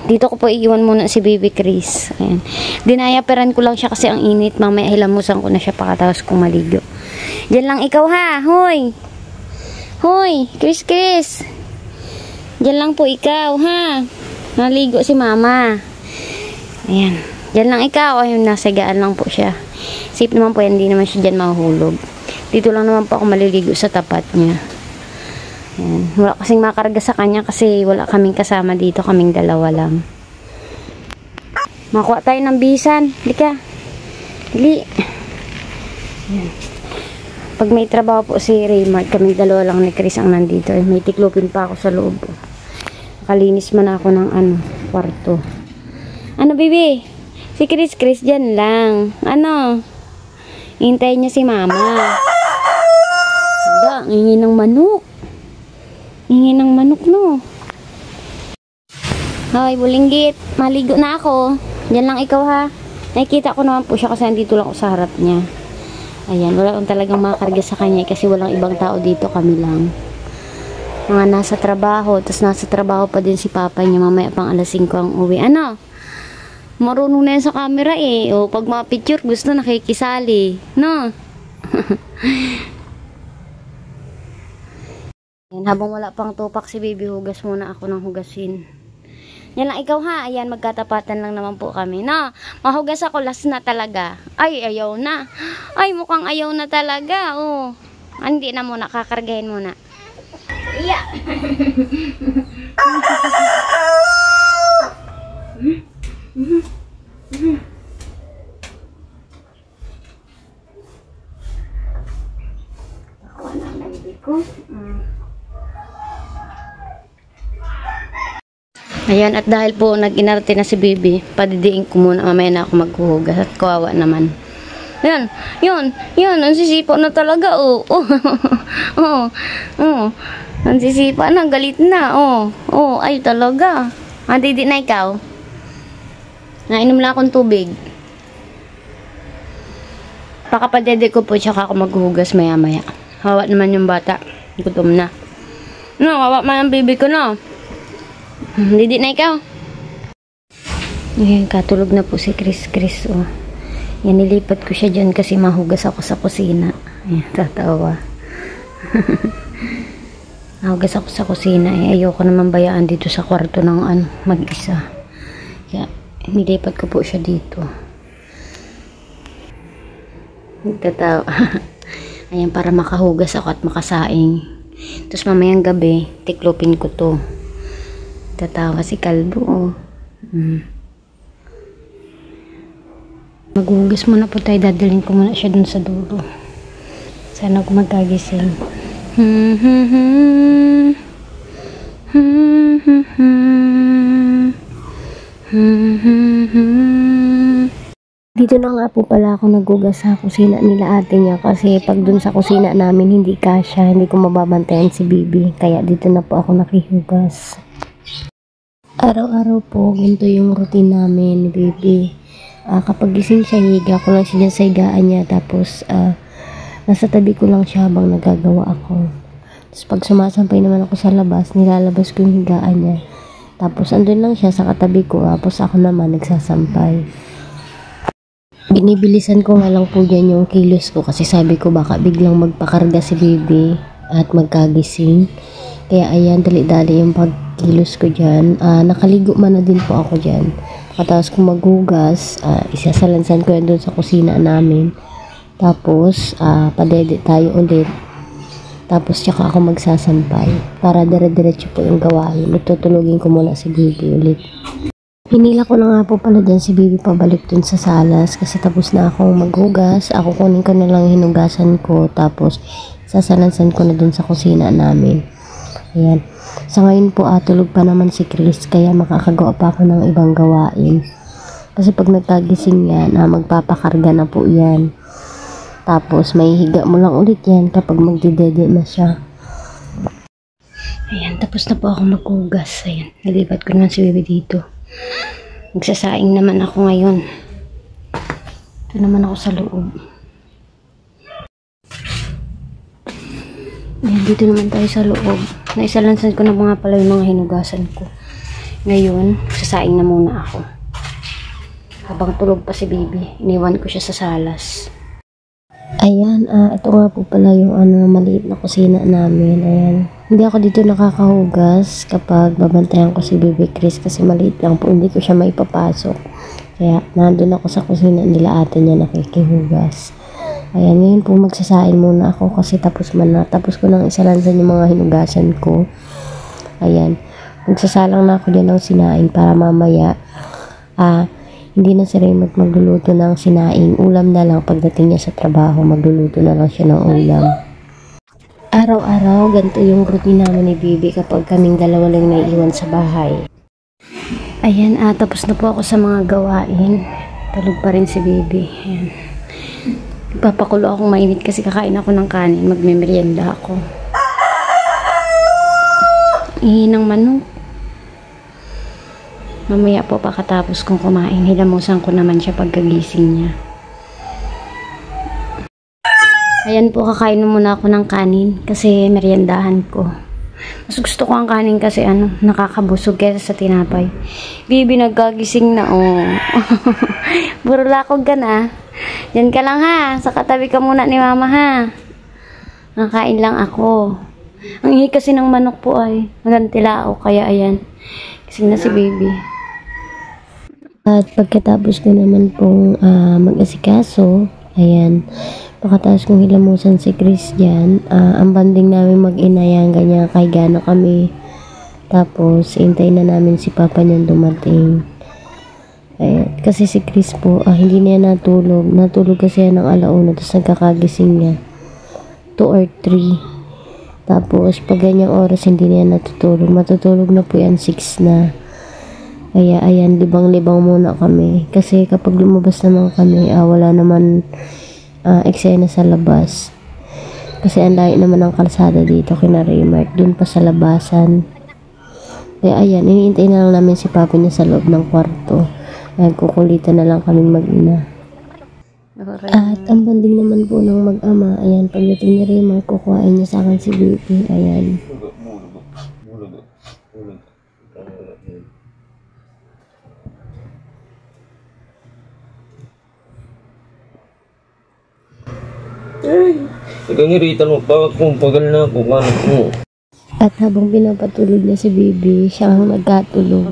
Dito ko po iiwan muna si Baby Chris. Ayan. Dinayaperan ko lang siya kasi ang init. Mamaya hilamusan ko na siya pakatapos kong maligo. Diyan lang ikaw ha. Hoy. Hoy. Chris. Diyan lang po ikaw ha. Naligo si mama. Ayan. Diyan lang ikaw. Ayun, nasagaan lang po siya. Safe naman po yan. Hindi naman siya dyan mahuhulog. Dito lang naman po ako maliligo sa tapat niya. Ayan. Wala kasing makarga sa kanya kasi wala kaming kasama dito, kaming dalawa lang. Makuha tayo ng bisan. Dika. Dili. Ayan. Pag may trabaho po si Raymart, kaming dalawa lang ni Chris ang nandito. May tiklopin pa ako sa loob. Nakalinis man ako ng kwarto. Ano, baby? Si Chris dyan lang. Ano? Hintayin niya si mama. Handa, hingi ng manok. Hingi ng manok, no? Hoy, bulinggit. Maligo na ako. Diyan lang ikaw, ha? Nakikita ko naman po siya kasi nandito lang ako sa harap niya. Ayan, wala akong talagang makakarga sa kanya kasi walang ibang tao dito, kami lang. Mga nasa trabaho, tapos nasa trabaho pa din si papa niya. Mamaya pang alas 5 ang uwi. Ano? Marunong na yan sa camera eh. O, pag mga picture, gusto nakikisali. No? Yan, habang wala pang tupak si baby, hugas muna ako ng hugasin. Yan lang ikaw ha. Ayan, magkatapatan lang naman po kami. No, mahugas ako, last na talaga. Ay, ayaw na. Ay, mukhang ayaw na talaga. Oh. Hindi na muna, kakargahin muna. Yeah. Ako na ang baby ko. Ayan, at dahil po nag-inarte na si baby, padidiin ko muna, mamaya na ako maghuhugas at kawawa naman. Ayan, yun, ang sisipa na talaga, oh. Ang sisipa na, galit na, ay talaga. Didi na ikaw. Nainom lang akong tubig. Pakapadede ko po, tsaka ako maghuhugas maya-maya. Hawa naman yung bata, gutom na. No, hawa man ang baby ko, no. Didi na ikaw. Ayan, katulog na po si Chris, oh. Yan, nilipat ko siya dyan kasi mahugas ako sa kusina. Ayan, tatawa. Mahugas ako sa kusina. Ayoko naman bayaan dito sa kwarto ng mag-isa. Kaya, nilipat ko po siya dito. Tatawa. Ayan, para makahugas ako at makasaing. Tapos mamayang gabi, tiklopin ko to. Tatawa si Kalbo, oh. Maghugas muna po tayo. Dadalhin ko muna siya dun sa dulo. Sana ako magkagising. Dito na nga po pala ako naghugas sa kusina nila ate niya kasi pag dun sa kusina namin hindi kasya, hindi ko mababantayan si Bibi. Kaya dito na po ako nakihugas. Araw-araw po, ganito yung routine namin ni Baby. Kapag gising siya, higa ko lang siya sa higaan niya. Tapos, nasa tabi ko lang siya habang nagagawa ako. Tapos, pag sumasampay naman ako sa labas, nilalabas ko yung higaan niya. Tapos, andun lang siya sa katabi ko. Tapos, ako naman nagsasampay. Binibilisan ko nga lang po dyan yung kilos ko kasi sabi ko baka biglang magpakarga si Baby at magkagising. Kaya, ayan, dali-dali yung pagkilos ko dyan. Nakaligo man na din po ako dyan. Tapos kung maghugas, isasalansan ko yan doon sa kusina namin. Tapos, padede tayo ulit. Tapos, tsaka ako magsasampay. Para dire-diretso po yung gawain. Tutulugin ko muna si Bibi ulit. Hinila ko na nga po pala dyan si Bibi pabalik dun sa salas. Kasi tapos na akong maghugas. Ako kunin ko na lang hinugasan ko. Tapos, sasalansan ko na dun sa kusina namin. Ayan. Sa ngayon po, tulog pa naman si Chris, kaya makakagawa pa ako ng ibang gawain. Kasi pag nagkagising yan, magpapakarga na po yan. Tapos, may higa mo lang ulit yan kapag magdidede na siya. Ayan, tapos na po ako maghugas. Ayan, nalipat ko naman si Bibi dito. Magsasaing naman ako ngayon. Ito naman ako sa loob. Ayan, dito naman tayo sa loob. Naisalansan ko na mga pala yung mga hinugasan ko. Ngayon, sasaing na muna ako. Habang tulog pa si Bibi, iniwan ko siya sa salas. Ayan, ito nga po pala yung maliit na kusina namin. Ayan. Hindi ako dito nakakahugas kapag babantayan ko si Baby Chris kasi maliit lang po. Hindi ko siya maipapasok. Kaya nandun ako sa kusina nila ate niya nakikihugas. Ayan, ngayon po magsasain muna ako kasi tapos ko nang isalansan yung mga hinugasan ko. Ayan, magsasalang na ako dyan ng sinaing para mamaya hindi na si Raymond magluluto ng sinaing. Ulam na lang pagdating niya sa trabaho, magluluto na lang siya ng ulam. Araw-araw, ganito yung routine namin ni Bibi kapag kaming dalawa lang naiiwan sa bahay. Ayan, tapos na po ako sa mga gawain. Tulog pa rin si Bibi. Ayan. Ipapakulo akong mainit kasi kakain ako ng kanin. Magme-merienda ako. Ihinang manok. Mamaya po pagkatapos kong kumain, hilamusan ko naman siya pagkagising niya. Ayan po, kakain muna ako ng kanin kasi meriendahan ko. Mas gusto ko ang kanin kasi nakakabusog kaysa sa tinapay. Bibi, nagkagising na Burulakog ka na. Diyan ka lang ha. Sa katabi ka muna ni mama ha. Nakain lang ako. Ang ihi kasi ng manok po ay magantilao. Kaya ayan. Gising na si Baby. At pagkatapos ko naman pong mag-asikaso, ayan, pagkatapos kong hilamusan si Chris dyan, ang banding namin mag-inayan, ganyan, kaigana kami. Tapos, hintay na namin si Papa niyan dumating. Ayan, kasi si Chris po, hindi niya natulog. Natulog kasi yan ng alauna, tapos nagkakagising niya. 2 or 3. Tapos, pag ganyang oras, hindi niya natutulog. Matutulog na po yan, 6 na. Kaya, ayan, libang-libang muna kami. Kasi kapag lumabas naman kami, wala naman eksena sa labas. Kasi ang layo naman ng kalsada dito kina Raymart. Doon pa sa labasan. Kaya, ayan, iniintay na lang namin si Papa niya sa loob ng kwarto. Ayan, kukulitan na lang kaming mag-ina. At ang banding naman po ng mag-ama, ayan, pagdating ni Raymart, kukuhain niya sa akin si Baby. Ayan. Nagangiritan mo pa kung pagal na ako mo. At habang pinapatulog niya si Baby, siya ang nagkatulog.